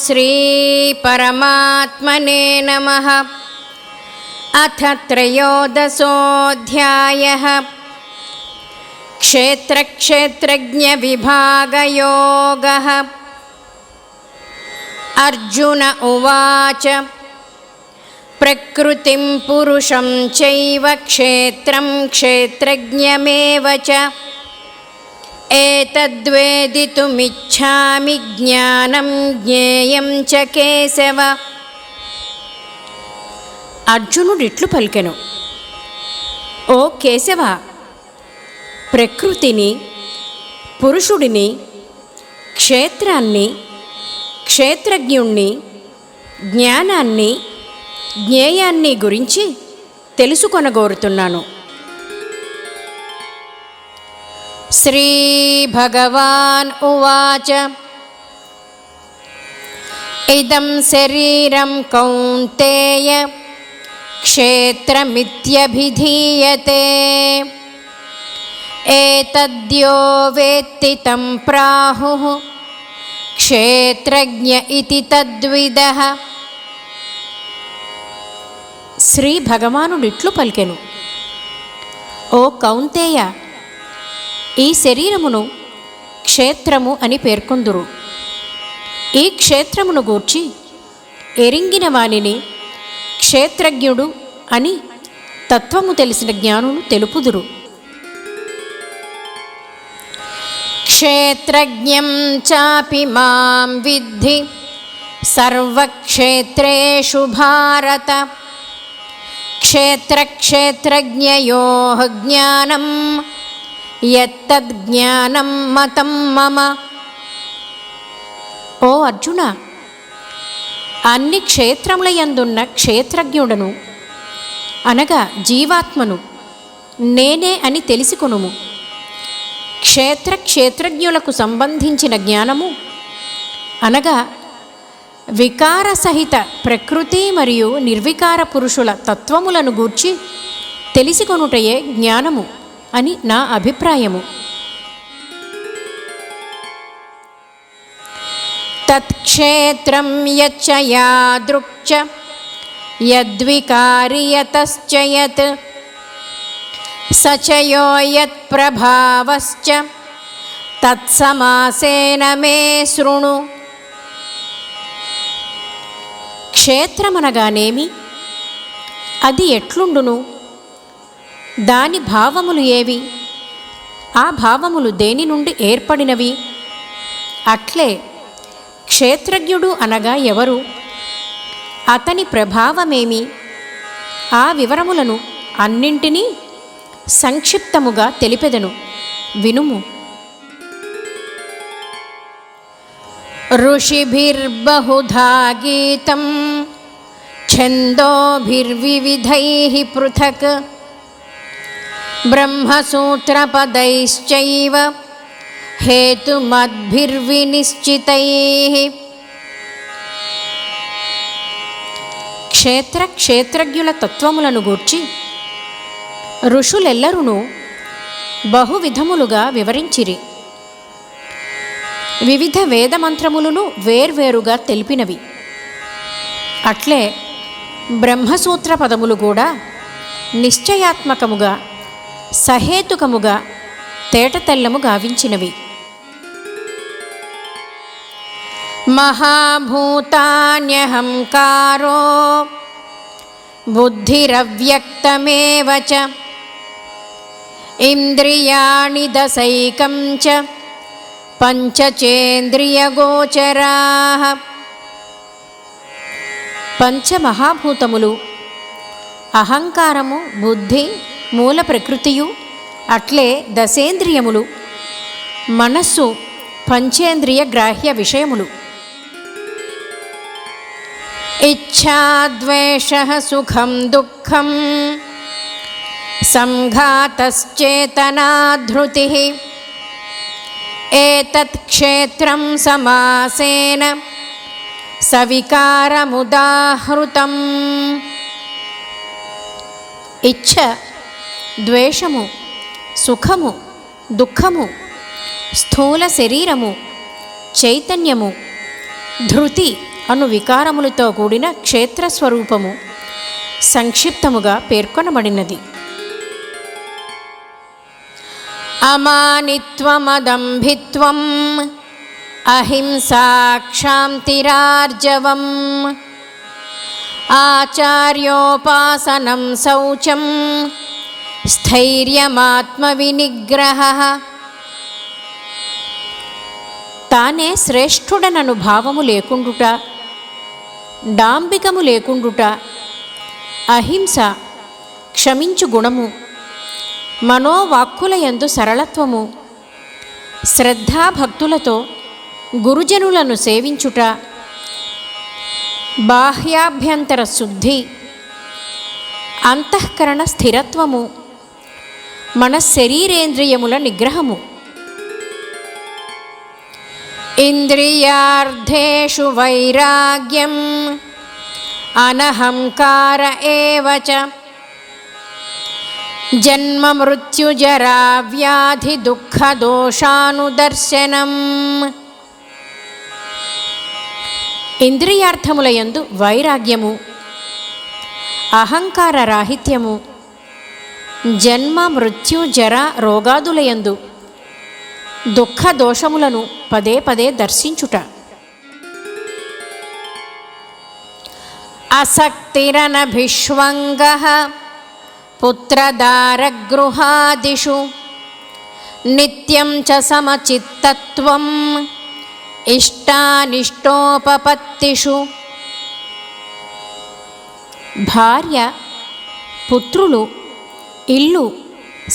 श्री परमात्मने नमः। अथ त्रयोदशोऽध्यायः। क्षेत्रक्षेत्रज्ञविभागयोगः। अर्जुन उवाच प्रकृतिं पुरुषं चैव क्षेत्रं क्षेत्रज्ञमेव च एतद्वेदितुमिच्छामि ज्ञानं ज्ञेयं च केशव। అర్జునుడిట్లు పలికెను, ఓ కేశవ, ప్రకృతిని, పురుషుడిని, క్షేత్రాన్ని, క్షేత్రజ్ఞుణ్ణి, జ్ఞానాన్ని, జ్ఞేయాన్ని గురించి తెలుసుకొనగోరుతున్నాను. శ్రీ భగవాన్ ఉవాచ ఇదం శరీరం కౌంతేయ క్షేత్రమిత్యభిధీయతే ఏతద్యో వేత్తి తం ప్రాహుః క్షేత్రజ్ఞ ఇతి తద్విదః. శ్రీ భగవానుడిట్లు పలికెను, ఓ కౌంతేయ, ఈ శరీరమును క్షేత్రము అని పేర్కొందురు. ఈ క్షేత్రమును గూర్చి ఎరింగిన వానిని క్షేత్రజ్ఞుడు అని తత్వము తెలిసిన జ్ఞానులు తెలుపుదురు. క్షేత్రజ్ఞం చాపి మాం విద్ధి సర్వక్షేత్రేషు భారత క్షేత్రక్షేత్రజ్ఞయోః జ్ఞానం యత్తజ్ఞానం మతం మమ. ఓ అర్జున, అన్ని క్షేత్రములయందున్న క్షేత్రజ్ఞుడను అనగా జీవాత్మను నేనే అని తెలిసికొనుము. క్షేత్రజ్ఞులకు సంబంధించిన జ్ఞానము అనగా వికారసహిత ప్రకృతి మరియు నిర్వికార పురుషుల తత్వములను గూర్చి తెలిసికొనుటయే జ్ఞానము అని నా అభిప్రాయము. తత్క్షేత్రం యచ్చ యాదృక్చ యద్వికారి యతశ్చ యత్ సచయో యత్ప్రభావశ్చ తత్సమాసేన మే శృణు. క్షేత్రమనగానేమి, అది ఎట్లుండును, దాని భావములు ఏవి, ఆ భావములు దేని నుండి ఏర్పడినవి, అట్లే క్షేత్రజ్ఞుడు అనగా ఎవరు, అతని ప్రభావమేమి, ఆ వివరములను అన్నింటినీ సంక్షిప్తముగా తెలిపెదను, వినుము. ఋషిభిర్బహుధా గీతం ఛందోభిర్వివిధైః పృథక్ బ్రహ్మసూత్రపదైశ్చైవ హేతుమద్భిర్వినిశ్చితైః. క్షేత్రజ్ఞుల తత్వములను గూర్చి ఋషులెల్లరును బహువిధములుగా వివరించిరి. వివిధ వేదమంత్రములను వేర్వేరుగా తెలిపినవి. అట్లే బ్రహ్మసూత్ర పదములు కూడా నిశ్చయాత్మకముగా సహేతుకముగా తేటతెల్లము గావించినవి. మహాభూతాన్యహంకారో బుద్ధిరవ్యక్తమేవ చ ఇంద్రియాణి దశైకం చ పంచచేంద్రియగోచరాః. పంచమహాభూతములు, అహంకారము, బుద్ధి, మూల ప్రకృతియు, అట్లే దశేంద్రియములు, మనస్సు, పంచేంద్రియ గ్రాహ్య విషయములు. ఇచ్ఛాద్వేషః సుఖం దుఃఖం సంఘాతశ్చేతనాధృతిః ఏతత్ క్షేత్రం సమాసేన సవికారముదాహృతం. ఇచ్ఛ, ద్వేషము, సుఖము, దుఃఖము, స్థూల శరీరము, చైతన్యము, ధృతి అను వికారములతో కూడిన క్షేత్రస్వరూపము సంక్షిప్తముగా పేర్కొనబడినది. అమానిత్వమదంభిత్వం అహింసా క్షాంతిరార్జవం ఆచార్యోపాసనం శౌచం స్థైర్యమాత్మవినిగ్రహః. తానే శ్రేష్ఠుడనను భావము లేకుండుట, డాంబికము లేకుండుట, అహింస క్షమించు గుణము, మనోవాక్కులయందు సరళత్వము, శ్రద్ధాభక్తులతో గురుజనులను సేవించుట, బాహ్యాభ్యంతర శుద్ధి, అంతఃకరణ స్థిరత్వము, మన శరీరేంద్రియముల నిగ్రహము, ఇంద్రియార్థేషు వైరాగ్యం అనహంకార ఏవ చ జన్మ మృత్యుజరా వ్యాధి దుఃఖ దోషానుదర్శనం. ఇంద్రియార్థములయందు వైరాగ్యము, అహంకార రాహిత్యము, జన్మ మృత్యు జర రోగాదులయందు దుఃఖ దోషములను పదే పదే దర్శించుట. అసక్తిరనభిష్వంగః పుత్రదారగృహాదిషు నిత్యం చ సమచిత్తత్వం ఇష్టానిష్టోపపత్తిషు. భార్య, పుత్రులు, ఇల్లు,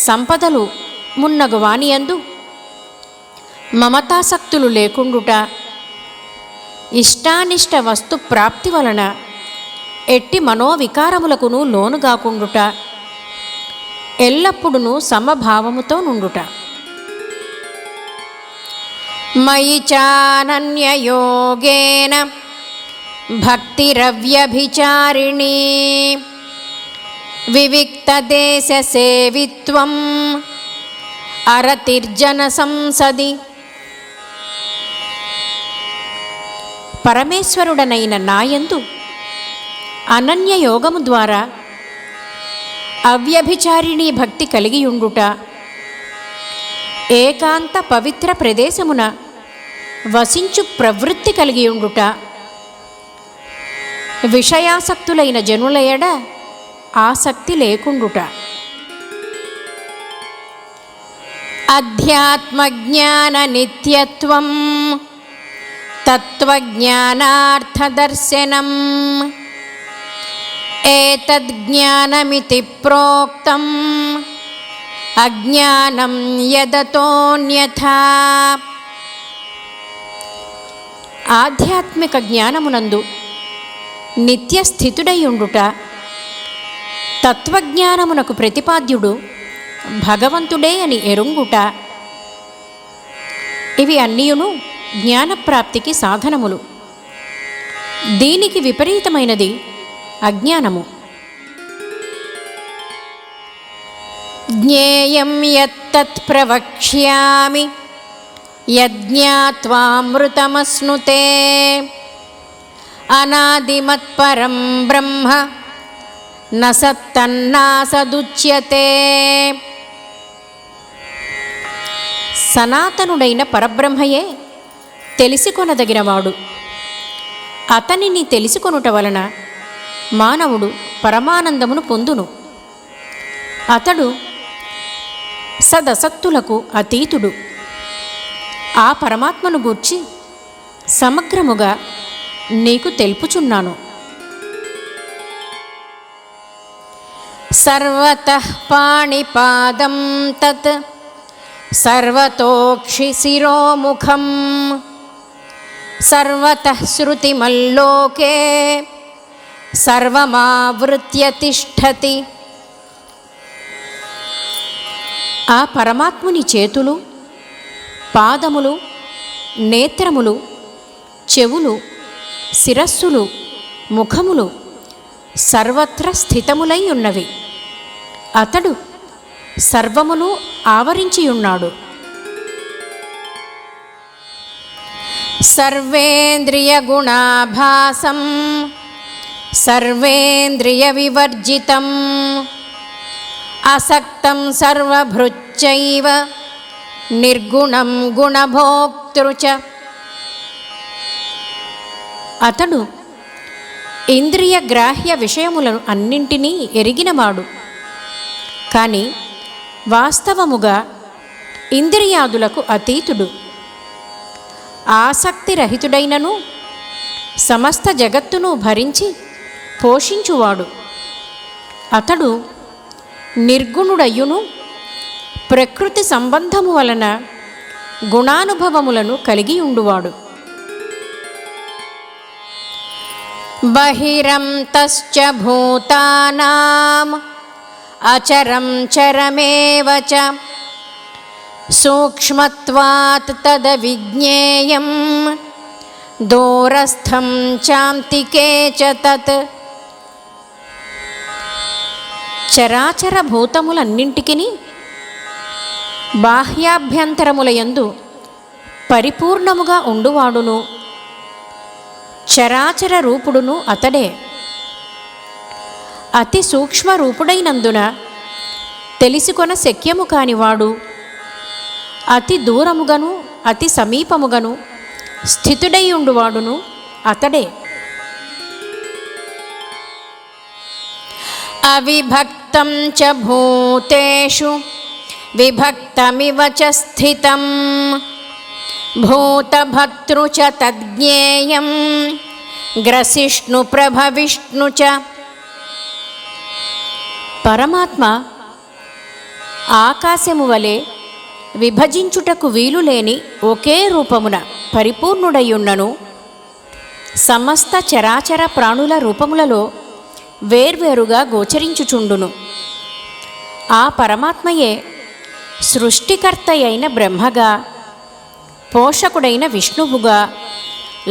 సంపదలు మున్నగు వానియందు మమతాసక్తులు లేకుండుట, ఇష్టానిష్ట వస్తు ప్రాప్తి వలన ఎట్టి మనోవికారములకును లోనుగాకుండుట, ఎల్లప్పుడూ సమభావముతో నుండుట. మయి చానన్యయోగేన భక్తిరవ్యభిచారిణీ వివిక్తదేశసేవిత్వం అరతిర్జన సంసది. పరమేశ్వరుడనైన నాయందు అనన్యయోగము ద్వారా అవ్యభిచారిణీ భక్తి కలిగియుండుట, ఏకాంత పవిత్ర ప్రదేశమున వసించు ప్రవృత్తి కలిగియుండుట, విషయాసక్తులైన జనుల ఎడ ఆసక్తి లేకుండుట, అధ్యాత్మజ్ఞాన నిత్యత్వం తత్వజ్ఞానార్థదర్శనం ఏతజ్ఞానమితి ప్రోక్తం అజ్ఞానం యదతోన్యథా. ఆధ్యాత్మిక జ్ఞానమునందు నిత్యస్థితుడైయుండుట, తత్వజ్ఞానమునకు ప్రతిపాద్యుడు భగవంతుడే అని ఎరుంగుట, ఇవి అన్నీయును జ్ఞానప్రాప్తికి సాధనములు. దీనికి విపరీతమైనది అజ్ఞానము. జ్ఞేయం యత్తత్ ప్రవక్ష్యామి యజ్ఞాత్వామృతమశ్నుతే అనాదిమత్పరం బ్రహ్మ న సత్తన్నాసదుచ్యతే. సనాతనుడైన పరబ్రహ్మయే తెలిసికొనదగినవాడు. అతనిని తెలిసికొనుట వలన మానవుడు పరమానందమును పొందును. అతడు సదసక్తులకు అతీతుడు. ఆ పరమాత్మను గూర్చి సమగ్రముగా నీకు తెలుపుచున్నాను. సర్వతః పాణిపాదం తత్ సర్వతోక్షి శిరోముఖం సర్వతః శృతిమల్లోకే సర్వమావృత్య తిష్ఠతి. ఆ పరమాత్ముని చేతులు, పాదములు, నేత్రములు, చెవులు, శిరస్సులు, ముఖములు సర్వత్ర స్థితములై ఉన్నవి. అతడు సర్వమును ఆవరించియున్నాడు. సర్వేంద్రియగుణాభాసం సర్వేంద్రియవివర్జితం అసక్తం సర్వభృచ్చైవ నిర్గుణం గుణభోక్తృ చ. అతడు ఇంద్రియ గ్రాహ్య విషయములను అన్నింటినీ ఎరిగినవాడు, కానీ వాస్తవముగా ఇంద్రియాదులకు అతీతుడు. ఆసక్తిరహితుడైనను సమస్త జగత్తును భరించి పోషించువాడు. అతడు నిర్గుణుడయ్యును ప్రకృతి సంబంధము వలన గుణానుభవములను కలిగి ఉండువాడు. బహిరంతశ్చ భూతానాం అచరం చరమేవ చ సూక్ష్మత్వాత్ తదవిజ్ఞేయం దూరస్థం చాంతికే చ తత్. చరాచర భూతములన్నింటికిని బాహ్యాభ్యంతరములయందు పరిపూర్ణముగా ఉండువాడును చరాచర రూపుడును అతడే. అతి సూక్ష్మ రూపుడైనందున తెలిసికొన శక్యము కానివాడు, అతి దూరముగను అతి సమీపముగను స్థితుడై ఉండువాడును అతడే. అవిభక్తం చ భూతేషు విభక్తమివ చ స్థితం భూతభర్తృ చ తజ్ఞేయం గ్రసిష్ణు ప్రభవిష్ణు చ. పరమాత్మ ఆకాశము వలె విభజించుటకు వీలులేని ఒకే రూపమున పరిపూర్ణుడయ్యున్నను సమస్త చరాచర ప్రాణుల రూపములలో వేర్వేరుగా గోచరించుచుండును. ఆ పరమాత్మయే సృష్టికర్త అయిన బ్రహ్మగా, పోషకుడైన విష్ణువుగా,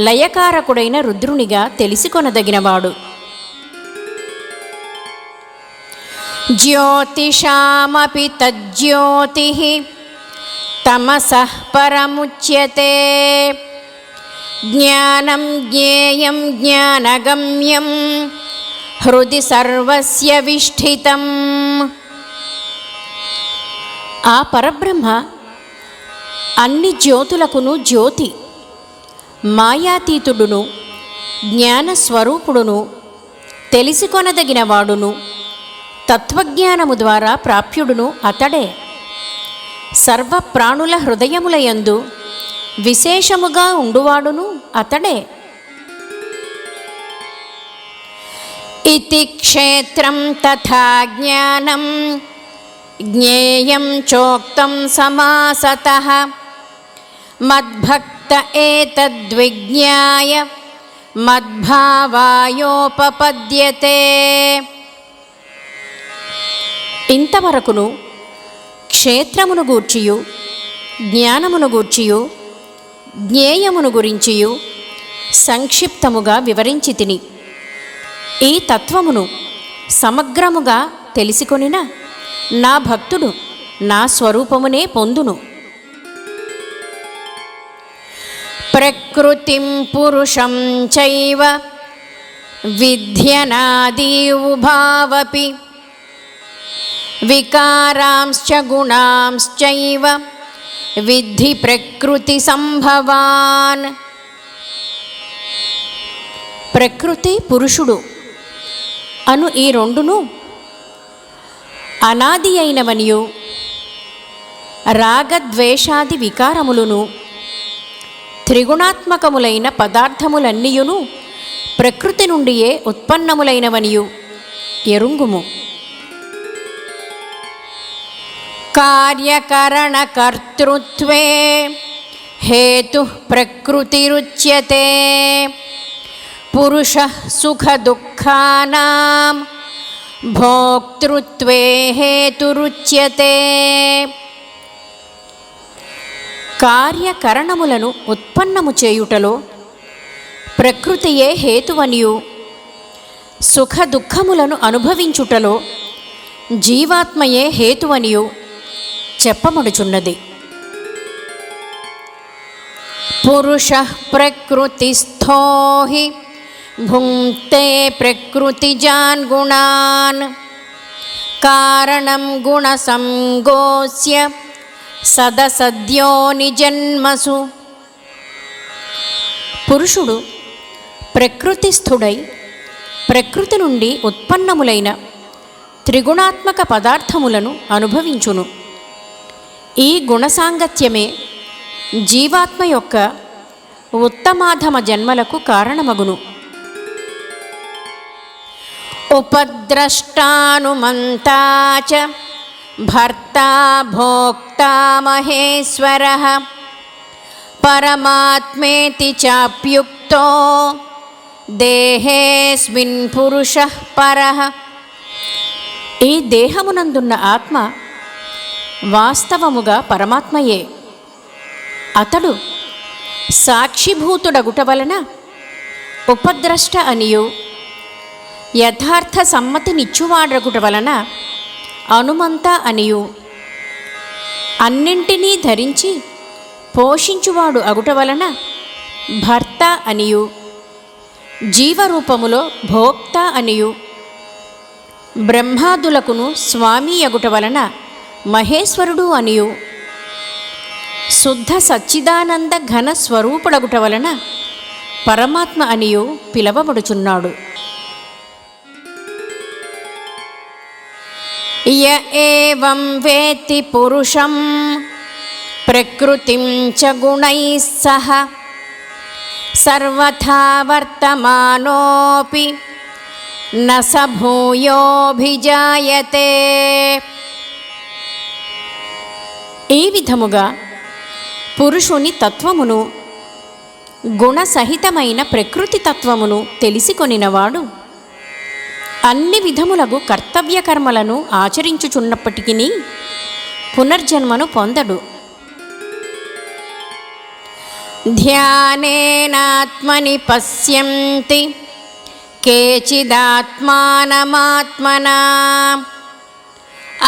లయకారకుడైన రుద్రునిగా తెలిసికొనదగినవాడు. జ్యోతిషామపి తజ్జ్యోతిః తమసః పరముచ్యతే జ్ఞానం జ్ఞేయం జ్ఞానగమ్యం హృది సర్వస్య విష్ఠితం. ఆ పరబ్రహ్మ అన్ని జ్యోతులకును జ్యోతి, మాయాతీతుడును, జ్ఞానస్వరూపుడును, తెలిసికొనదగినవాడును, తత్వజ్ఞానము ద్వారా ప్రాప్యుడును అతడే. సర్వప్రాణుల హృదయములయందు విశేషముగా ఉండువాడును అతడే. ఇతి క్షేత్రం తథా జ్ఞానం జ్ఞేయం చోక్తం సమాసతః మద్భక్త ఏతద్విజ్ఞాయ మద్భావాయోపపద్యతే. ఇంతవరకును క్షేత్రమును గూర్చియు జ్ఞానమును గూర్చియు జ్ఞేయమును గురించియు సంక్షిప్తముగా వివరించి తిని ఈ తత్వమును సమగ్రముగా తెలిసికొనిన నా భక్తుడు నా స్వరూపమునే పొందును. ప్రకృతిం పురుషం చైవ విద్యనాది ఉభావపి వికారాంశ్చ గుణాంశ్చైవ విద్ధి ప్రకృతి సంభవాన్. ప్రకృతి పురుషుడు అను ఈ రెండును అనాది అయినవనియు రాగద్వేషాది వికారములను త్రిగుణాత్మకములైన పదార్థములన్నీయును ప్రకృతి నుండియే ఉత్పన్నములైనవనియు ఎరుంగుము. కార్యకరణకర్తృత్వే హేతుః ప్రకృతిరుచ్యతే పురుషః సుఖదుఃఖానాం భోక్తృత్వే హేతురుచ్యతే. కార్యకరణములను ఉత్పన్నము చేయుటలో ప్రకృతియే హేతువనియు సుఖదుఖములను అనుభవించుటలో జీవాత్మయే హేతువనియు చెప్పబడుచున్నది. పురుషః ప్రకృతిస్థో హి భుంక్తే ప్రకృతిజాన్ గుణాన్ కారణం గుణసంగోస్య సదసద్యో నిజన్మసు. పురుషుడు ప్రకృతిస్థుడై ప్రకృతి నుండి ఉత్పన్నములైన త్రిగుణాత్మక పదార్థములను అనుభవించును. ఈ గుణసాంగత్యమే జీవాత్మ యొక్క ఉత్తమాధమ జన్మలకు కారణమగును. ఉపద్రష్టానుమంతా చ భర్తా భోక్తా మహేశ్వరః పరమాత్మేతి చాప్యుక్తో దేహేస్మిన్ పురుషః పరః. ఈ దేహమునందున్న ఆత్మ వాస్తవముగా పరమాత్మయే. అతడు సాక్షిభూతుడగుట వలన ఉపద్రష్ట అనియు యథార్థ సమ్మతినిచ్చువాడగుట వలన అనుమంత అనియు అన్నింటినీ ధరించి పోషించువాడు అగుట వలన భర్త అనియు జీవరూపములో భోక్త అనియు బ్రహ్మాదులకును స్వామి అగుట వలన మహేశ్వరుడు అనియు శుద్ధ సచ్చిదానంద ఘన స్వరూపుడగుట వలన పరమాత్మ అనియు పిలవబడుచున్నాడు. య ఏవం వేత్తి పురుషం ప్రకృతిం చ గుణైః సహ సర్వథా వర్తమానోపి న స భూయోభిజాయతే. ఈ విధముగా పురుషుని తత్వమును గుణసహితమైన ప్రకృతి తత్వమును తెలిసికొనినవాడు అన్ని విధములగు కర్తవ్య కర్మలను ఆచరించుచున్నప్పటికీ పునర్జన్మను పొందడు. ధ్యానేనాత్మని పశ్యంతి కేచిదాత్మానమాత్మనా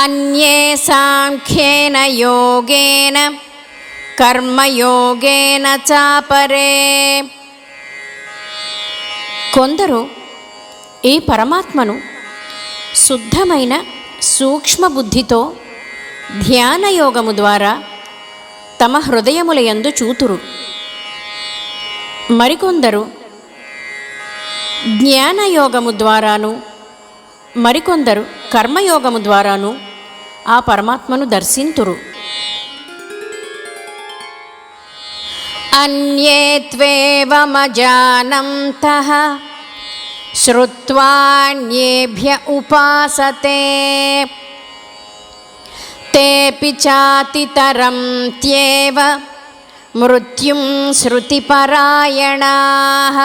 అన్యే సాంఖ్యేన యోగేన కర్మయోగేన చాపరే. కొందరు ఈ పరమాత్మను శుద్ధమైన సూక్ష్మబుద్ధితో ధ్యానయోగము ద్వారా తమ హృదయములయందు చూతురు. మరికొందరు జ్ఞానయోగము ద్వారాను మరికొందరు కర్మయోగము ద్వారాను ఆ పరమాత్మను దర్శింతురు. అన్యే త్వేవమజానంతః శ్రుత్వాన్యేభ్య ఉపాసతే తేపి చాతితరం త్యేవ మృత్యుం శృతిపరాయణాః.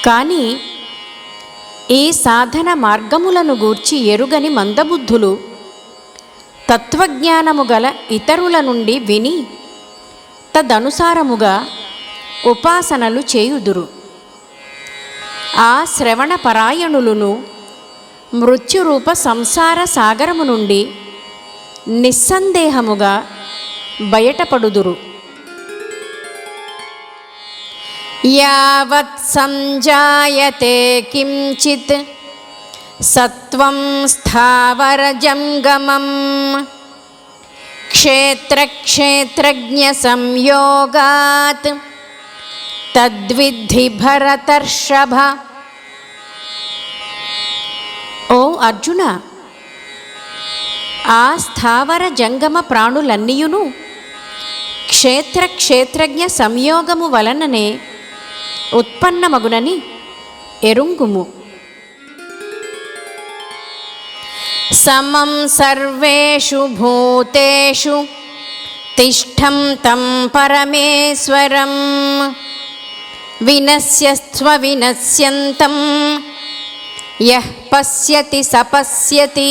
కానీ ఈ సాధన మార్గములను గూర్చి ఎరుగని మందబుద్ధులు తత్వజ్ఞానము గల ఇతరుల నుండి విని తదనుసారముగా ఉపాసనలు చేయుదురు. ఆ శ్రవణ పరాయణులను మృత్యురూప సంసార సాగరము నుండి నిస్సందేహముగా బయటపడుదురు. యావత్ సంజాయతే కించిత్ సత్వం స్థావరజంగమం క్షేత్రక్షేత్రజ్ఞ సంయోగాత్ తద్విద్ధి భరతర్షభ. ఓ అర్జున, ఆ స్థావర జంగమ ప్రాణులన్నీయును క్షేత్రక్షేత్రజ్ఞ సంయోగము వలననే ఉత్పన్నమగునని ఎరుంగుము. సమం సర్వేషు భూతేషు తిష్టం తం పరమేశ్వరం వినశ్యస్వ వినశ్యంతం యః పశ్యతి సపశ్యతి.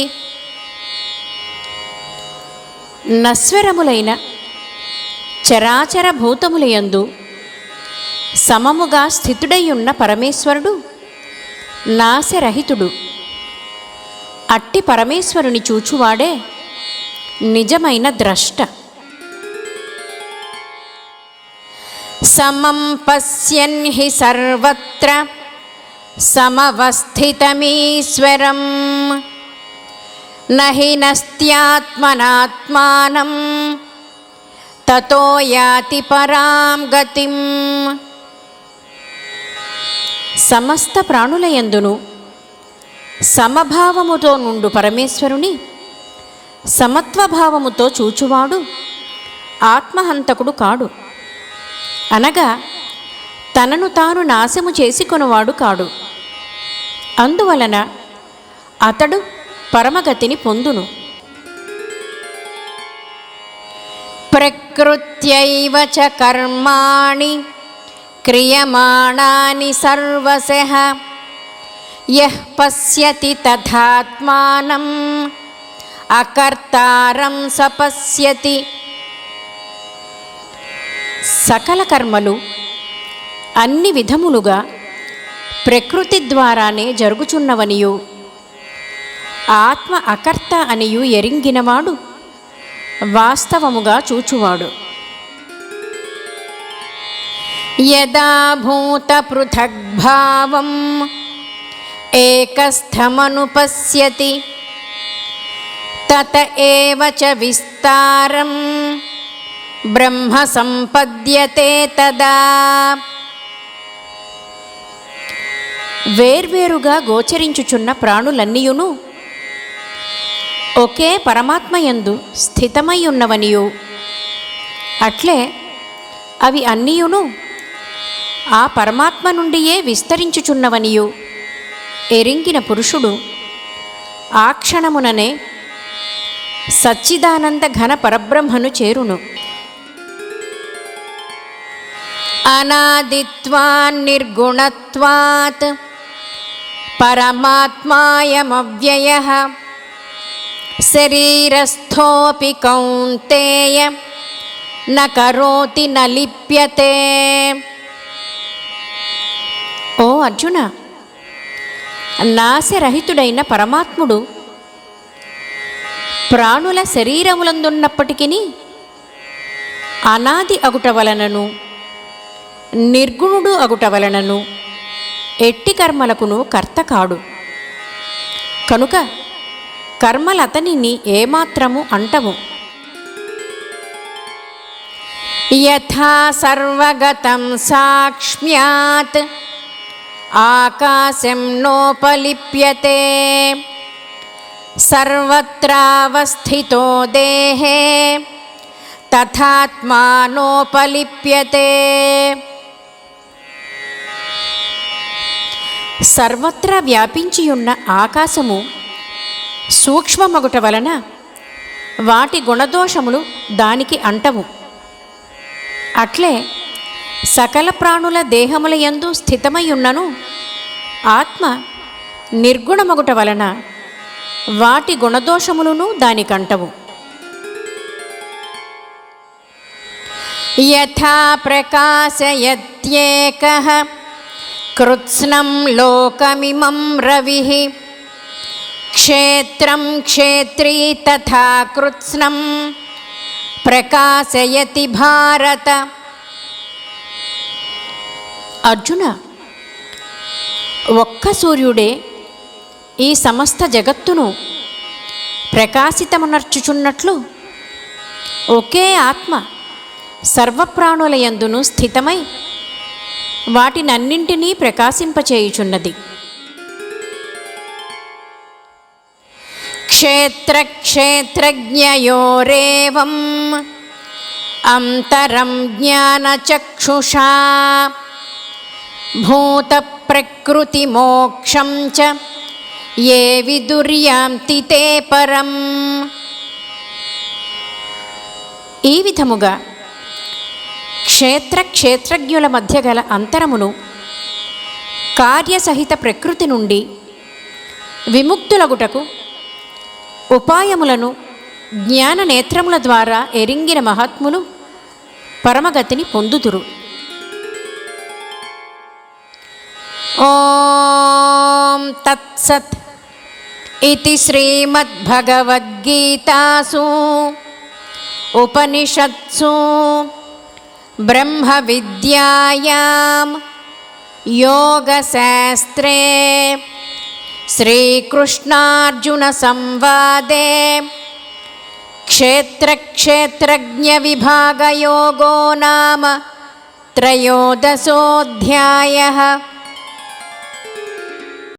నశ్వరములైన చరాచర భూతములయందు సమముగా స్థితుడైయున్న పరమేశ్వరుడు నాశరహితుడు. అట్టి పరమేశ్వరుని చూచువాడే నిజమైన ద్రష్ట. సమం పశ్యన్ హి సర్వత్ర సమవస్థితమీశ్వరం నహి నస్త్యాత్మనాత్మానం తతో యాతి పరాం గతిం. సమస్త ప్రాణులయందును సమభావముతో నుండు పరమేశ్వరుని సమత్వభావముతో చూచువాడు ఆత్మహంతకుడు కాడు, అనగా తనను తాను నాశము చేసుకొనువాడు కాడు. అందువలన అతడు పరమగతిని పొందును. ప్రకృత్యైవ చ కర్మాణి క్రియమాణాని సర్వశః యః పశ్యతి తథాత్మానం అకర్తారం స పశ్యతి. సకల కర్మలు అన్ని విధములుగా ప్రకృతి ద్వారానే జరుగుచున్నవనియు ఆత్మ అకర్త అనియు ఎరింగినవాడు వాస్తవముగా చూచువాడు. యదా భూత పృథగ్భావం ఏకస్థమనుపశ్యతి తత ఏవ చ విస్తారం బ్రహ్మ సంపద్యతే తదా. వేర్వేరుగా గోచరించుచున్న ప్రాణులన్నీయును ఒకే పరమాత్మయందు స్థితమై ఉన్నవనియు అట్లే అవి అన్నీయును ఆ పరమాత్మ నుండియే విస్తరించుచున్నవనియు ఎరింగిన పురుషుడు ఆ క్షణముననే సచ్చిదానంద ఘన పరబ్రహ్మను చేరును. అనాదిత్వాన్ నిర్గుణత్వాత్ పరమాత్మాయమవ్యయః శరీరస్థోపి కౌంతేయ న కరోతి న లిప్యతే. ఓ అర్జున, నాశరహితుడైన పరమాత్ముడు ప్రాణుల శరీరములందున్నప్పటికీ అనాది అగుట వలనను నిర్గుణుడు అగుట వలనను ఎట్టి కర్మలకును కర్త కాడు. కనుక కర్మలతనిని ఏమాత్రము అంటవు. యథా సర్వగతం సాక్ష్మ్యాత్ ఆకాశం నోపలిప్యతే సర్వత్రావస్థితో దేహే తథాత్మానోపలిప్యతే. సర్వత్రా వ్యాపించియున్న ఆకాశము సూక్ష్మమగుట వలన వాటి గుణదోషములు దానికి అంటవు. అట్లే సకల ప్రాణుల దేహముల యందు స్థితమయ్యున్నను ఆత్మ నిర్గుణమగుట వలన వాటి గుణదోషములను దానికంటవు. యథా ప్రకాశయత్యేకః కృత్స్నం లోకమిమం రవిః క్షేత్రం క్షేత్రీ తథా కృత్స్నం ప్రకాశయతి భారత. అర్జున, ఒక్క సూర్యుడే ఈ సమస్త జగత్తును ప్రకాశితమునర్చుచున్నట్లు ఒకే ఆత్మ సర్వప్రాణులయందును స్థితమై వాటినన్నింటినీ ప్రకాశింపచేయుచున్నది. క్షేత్రక్షేత్రజ్ఞయోరేవం అంతరం జ్ఞానచక్షుషా భూత ప్రకృతి మోక్షం చ ఏ విదుర్యాంతి తే పరం. ఈ విధముగా క్షేత్రజ్ఞుల మధ్య గల అంతరమును కార్యసహిత ప్రకృతి నుండి విముక్తులగుటకు ఉపాయములను జ్ఞాన నేత్రముల ద్వారా ఎరింగిన మహాత్ములు పరమగతిని పొందుదురు. ఓం తత్సత్ ఇతి శ్రీమద్భగవద్గీతాసు ఉపనిషత్సు ब्रह्मविद्यायां योगशास्त्रे श्रीकृष्णार्जुनसंवादे क्षेत्रक्षेत्रज्ञविभागयोगो नाम त्रयोदशोऽध्यायः।